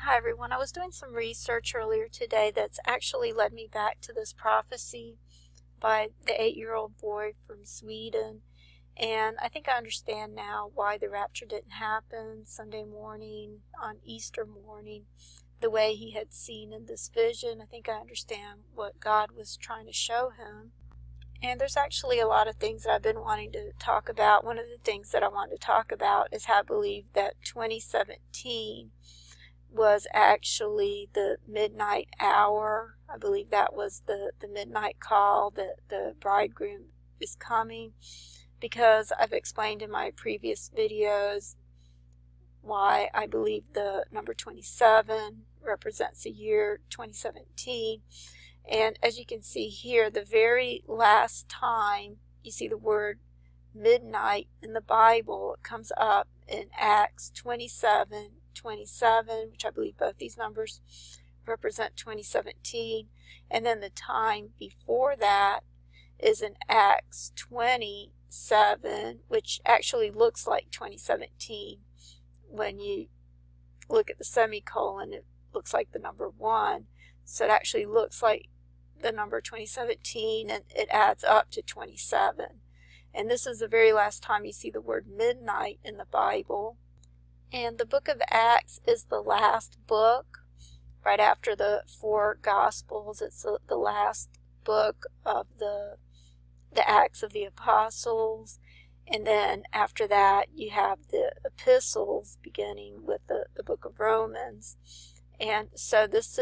Hi everyone. I was doing some research earlier today that's actually led me back to this prophecy by the 8-year-old boy from Sweden. And I think I understand now why the rapture didn't happen Sunday morning on Easter morning the way he had seen in this vision. I think I understand what God was trying to show him. And there's actually a lot of things that I've been wanting to talk about. One of the things that I wanted to talk about is how I believe that 2017 was actually the midnight hour. I believe that was the midnight call that the bridegroom is coming, because I've explained in my previous videos why I believe the number 27 represents the year 2017. And as you can see here, the very last time you see the word midnight in the Bible, it comes up in Acts 27:27, which I believe both these numbers represent 2017. And then the time before that is in Acts 27, which actually looks like 2017. When you look at the semicolon, it looks like the number 1. So it actually looks like the number 2017, and it adds up to 27. And this is the very last time you see the word midnight in the Bible. And the book of Acts is the last book, right after the 4 Gospels. It's the last book of the Acts of the Apostles. And then after that, you have the epistles, beginning with the book of Romans. And so this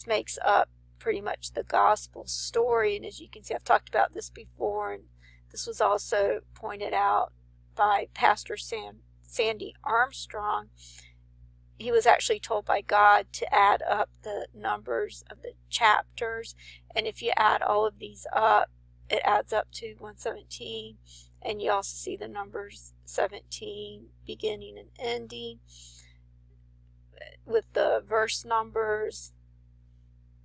makes up pretty much the gospel story. And as you can see, I've talked about this before, and this was also pointed out by Pastor Sandy Armstrong. He was actually told by God to add up the numbers of the chapters, and if you add all of these up, it adds up to 117. And you also see the numbers 17 beginning and ending with the verse numbers.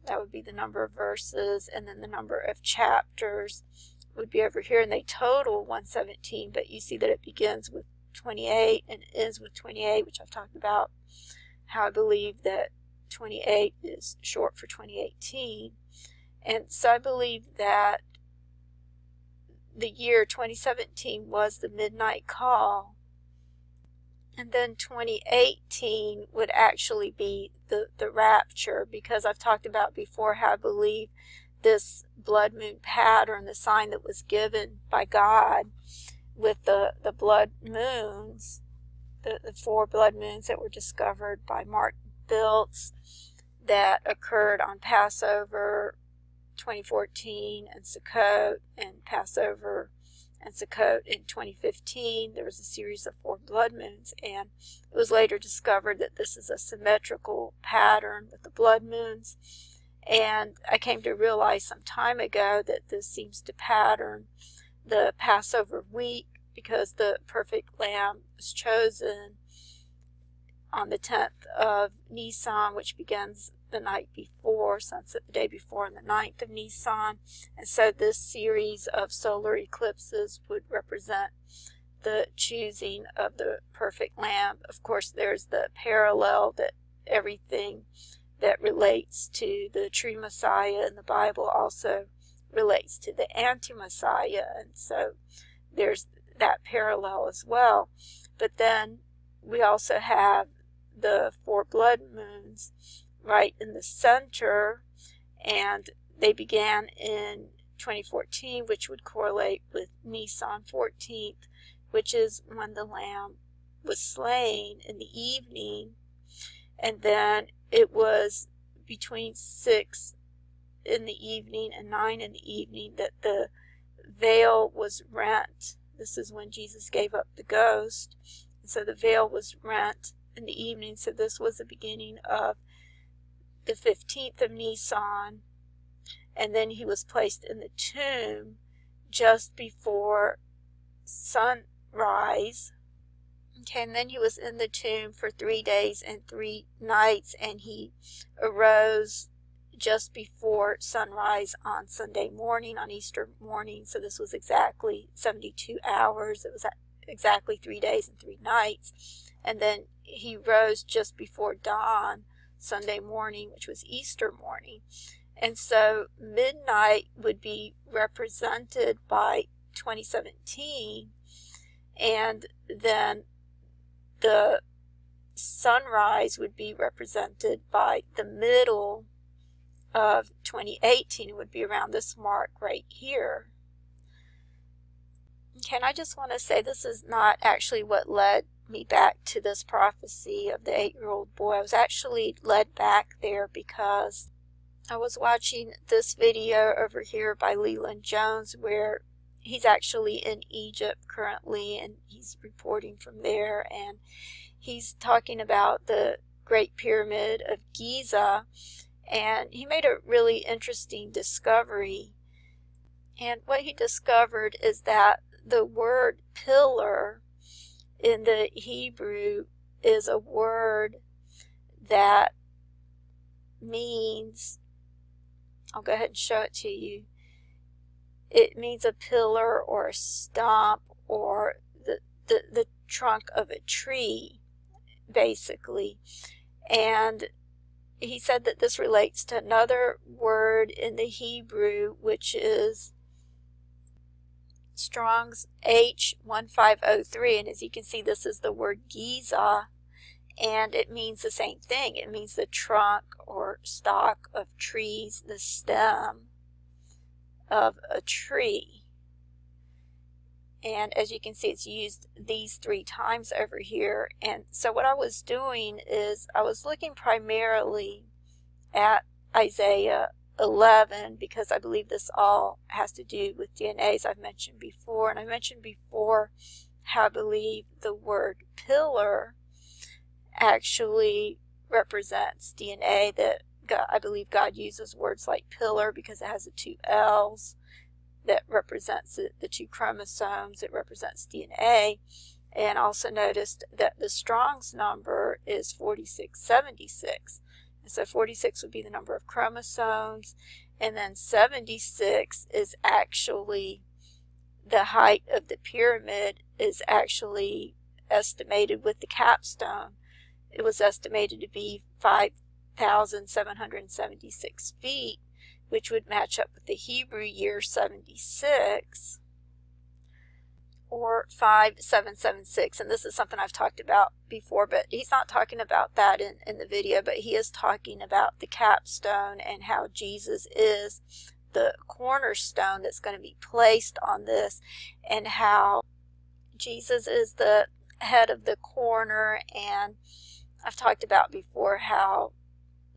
That would be the number of verses, and then the number of chapters would be over here, and they total 117, but you see that it begins with 28 and ends with 28, which I've talked about how I believe that 28 is short for 2018. And so I believe that the year 2017 was the midnight call, and then 2018 would actually be the rapture, because I've talked about before how I believe this blood moon pattern, the sign that was given by God with the blood moons, the 4 blood moons that were discovered by Mark Biltz, that occurred on Passover 2014 and Sukkot, and Passover and Sukkot in 2015. There was a series of 4 blood moons, and it was later discovered that this is a symmetrical pattern with the blood moons. And I came to realize some time ago that this seems to pattern the Passover week, because the perfect lamb was chosen on the 10th of Nisan, which begins the night before, sunset the day before, on the 9th of Nisan. And so this series of solar eclipses would represent the choosing of the perfect lamb. Of course, there's the parallel that everything that relates to the true Messiah in the Bible also relates to the anti-Messiah, and so there's that parallel as well. But then we also have the 4 blood moons right in the center, and they began in 2014, which would correlate with Nisan 14th, which is when the lamb was slain in the evening. And then it was between 6 in the evening and 9 in the evening that the veil was rent. This is when Jesus gave up the ghost. And so the veil was rent in the evening. So this was the beginning of the 15th of Nisan. And then he was placed in the tomb just before sunrise. Okay, and then he was in the tomb for 3 days and 3 nights, and he arose just before sunrise on Sunday morning, on Easter morning. So this was exactly 72 hours. It was exactly 3 days and 3 nights. And then he rose just before dawn Sunday morning, which was Easter morning. And so midnight would be represented by 2017, and then the sunrise would be represented by the middle of 2018. It would be around this mark right here. Okay, and I just want to say this is not actually what led me back to this prophecy of the 8-year-old boy. I was actually led back there because I was watching this video over here by Leland Jones where he's actually in Egypt currently, and he's reporting from there, and he's talking about the Great Pyramid of Giza, and he made a really interesting discovery. And what he discovered is that the word pillar in the Hebrew is a word that means, I'll go ahead and show it to you. It means a pillar or a stump or the trunk of a tree, basically. And he said that this relates to another word in the Hebrew, which is Strong's H1503. And as you can see, this is the word Giza, and it means the same thing. It means the trunk or stalk of trees, the stem of a tree. And as you can see, it's used these 3 times over here. And so what I was doing is I was looking primarily at Isaiah 11, because I believe this all has to do with DNA, as I've mentioned before. And I mentioned before how I believe the word pillar actually represents DNA, that God, I believe God uses words like pillar because it has the 2 L's that represents the 2 chromosomes. It represents DNA. And also noticed that the Strong's number is 4676. And so 46 would be the number of chromosomes, and then 76 is actually the height of the pyramid, is actually estimated with the capstone. It was estimated to be 5,776 feet, which would match up with the Hebrew year 76, or 5776. And this is something I've talked about before, but he's not talking about that in the video, but he is talking about the capstone and how Jesus is the cornerstone that's going to be placed on this, and how Jesus is the head of the corner. And I've talked about before how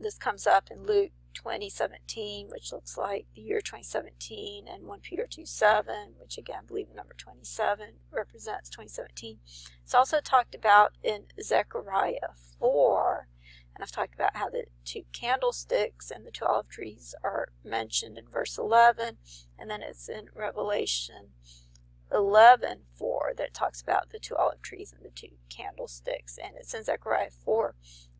this comes up in Luke 2017, which looks like the year 2017, and 1 Peter 2:7, which again, I believe the number 27 represents 2017. It's also talked about in Zechariah 4, and I've talked about how the 2 candlesticks and the 2 olive trees are mentioned in verse 11, and then it's in Revelation 11:4 that talks about the 2 olive trees and the 2 candlesticks, and it's in Zechariah 4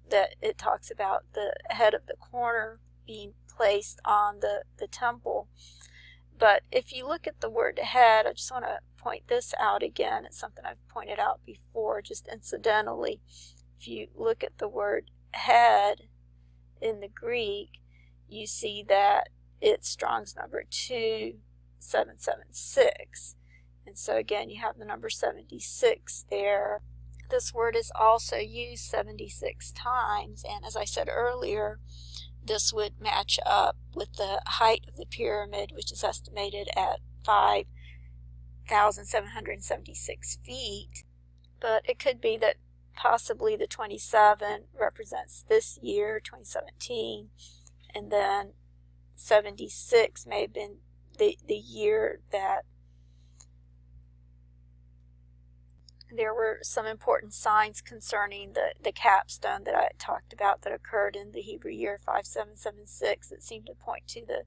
that it talks about the head of the corner being placed on the temple. But if you look at the word head, I just want to point this out again. It's something I've pointed out before, just incidentally. If you look at the word head in the Greek, you see that it's Strong's number 2776. And so again, you have the number 76 there. This word is also used 76 times, and as I said earlier, this would match up with the height of the pyramid, which is estimated at 5,776 feet. But it could be that possibly the 27 represents this year, 2017, and then 76 may have been the year that there were some important signs concerning the capstone that I talked about that occurred in the Hebrew year 5776 that seemed to point to the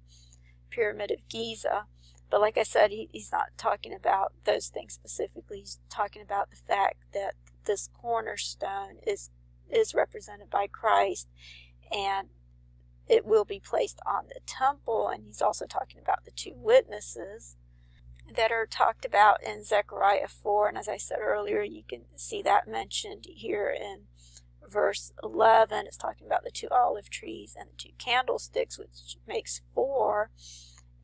Pyramid of Giza. But like I said, he's not talking about those things specifically. He's talking about the fact that this cornerstone is represented by Christ, and it will be placed on the temple. And he's also talking about the 2 witnesses that are talked about in Zechariah 4, and as I said earlier, you can see that mentioned here in verse 11, it's talking about the 2 olive trees and the 2 candlesticks, which makes 4.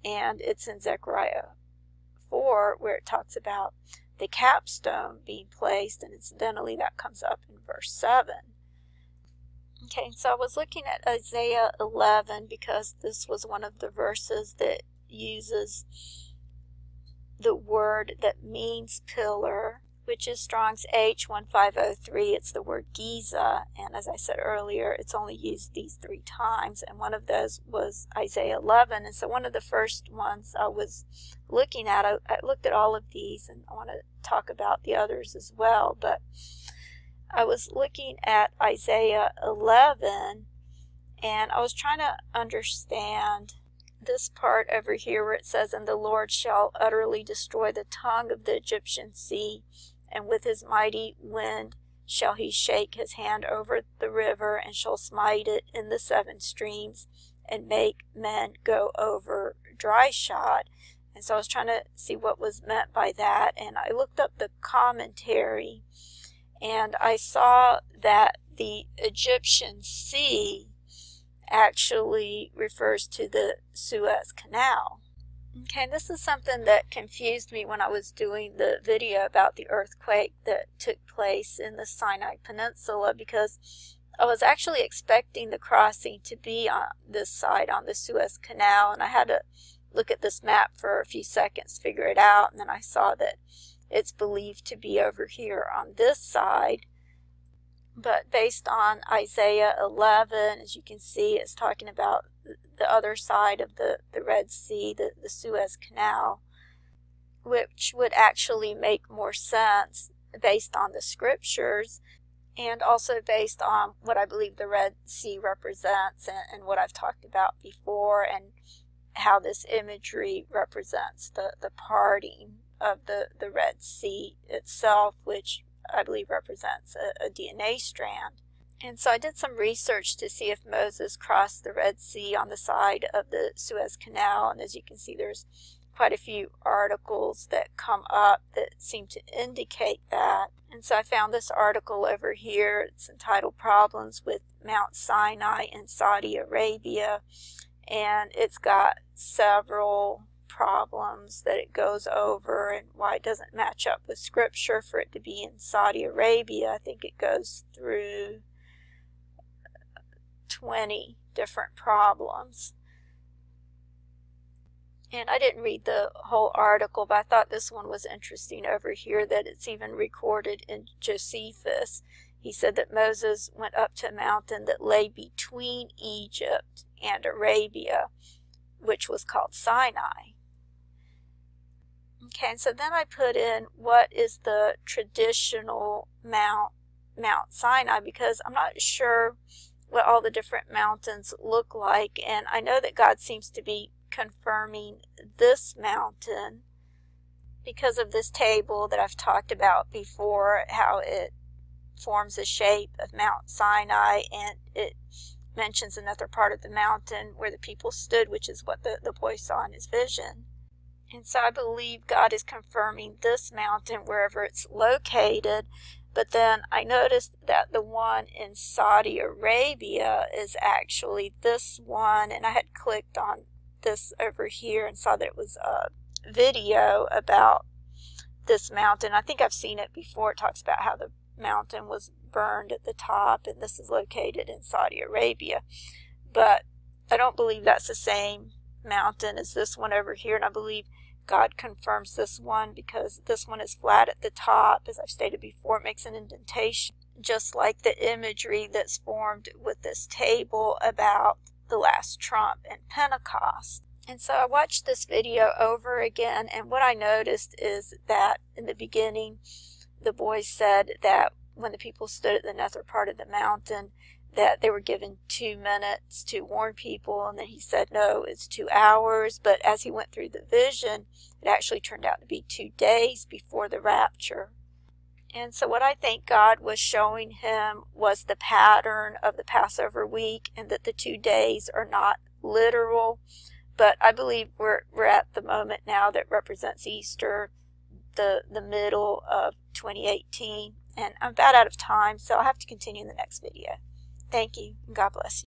And it's in Zechariah 4 where it talks about the capstone being placed, and incidentally that comes up in verse 7. Okay, so I was looking at Isaiah 11 because this was one of the verses that uses the word that means pillar, which is Strong's H1503. It's the word Giza, and as I said earlier, it's only used these 3 times, and one of those was Isaiah 11. And so one of the first ones I was looking at, I looked at all of these, and I want to talk about the others as well, but I was looking at Isaiah 11, and I was trying to understand this part over here where it says, "And the Lord shall utterly destroy the tongue of the Egyptian sea, and with his mighty wind shall he shake his hand over the river, and shall smite it in the 7 streams, and make men go over dry shod." And so I was trying to see what was meant by that, and I looked up the commentary, and I saw that the Egyptian sea actually refers to the Suez Canal. Okay, this is something that confused me when I was doing the video about the earthquake that took place in the Sinai Peninsula, because I was actually expecting the crossing to be on this side, on the Suez Canal, and I had to look at this map for a few seconds, figure it out, and then I saw that it's believed to be over here on this side. But based on Isaiah 11, as you can see, it's talking about the other side of the Red Sea, the Suez Canal, which would actually make more sense based on the scriptures, and also based on what I believe the Red Sea represents, and what I've talked about before, and how this imagery represents the parting of the Red Sea itself, which I believe represents a DNA strand. And so I did some research to see if Moses crossed the Red Sea on the side of the Suez Canal, and as you can see, there's quite a few articles that come up that seem to indicate that. And so I found this article over here. It's entitled "Problems with Mount Sinai in Saudi Arabia," and it's got several problems that it goes over and why it doesn't match up with scripture for it to be in Saudi Arabia. I think it goes through 20 different problems. And I didn't read the whole article, but I thought this one was interesting over here, that it's even recorded in Josephus. He said that Moses went up to a mountain that lay between Egypt and Arabia, which was called Sinai. Okay, and so then I put in what is the traditional Mount Sinai, because I'm not sure what all the different mountains look like, and I know that God seems to be confirming this mountain because of this table that I've talked about before, how it forms the shape of Mount Sinai, and it mentions another part of the mountain where the people stood, which is what the boy saw in his vision. And so I believe God is confirming this mountain wherever it's located. But then I noticed that the one in Saudi Arabia is actually this one, and I had clicked on this over here and saw that it was a video about this mountain. I think I've seen it before. It talks about how the mountain was burned at the top, and this is located in Saudi Arabia. But I don't believe that's the same mountain as this one over here, and I believe God confirms this one because this one is flat at the top. As I've stated before, it makes an indentation, just like the imagery that's formed with this table about the last trump and Pentecost. And so I watched this video over again, and what I noticed is that in the beginning, the boys said that when the people stood at the nether part of the mountain, that they were given 2 minutes to warn people, and then he said, no, it's 2 hours. But as he went through the vision, it actually turned out to be 2 days before the rapture. And so what I think God was showing him was the pattern of the Passover week, and that the 2 days are not literal. But I believe we're at the moment now that represents Easter, the middle of 2018. And I'm about out of time, so I'll have to continue in the next video. Thank you, and God bless you.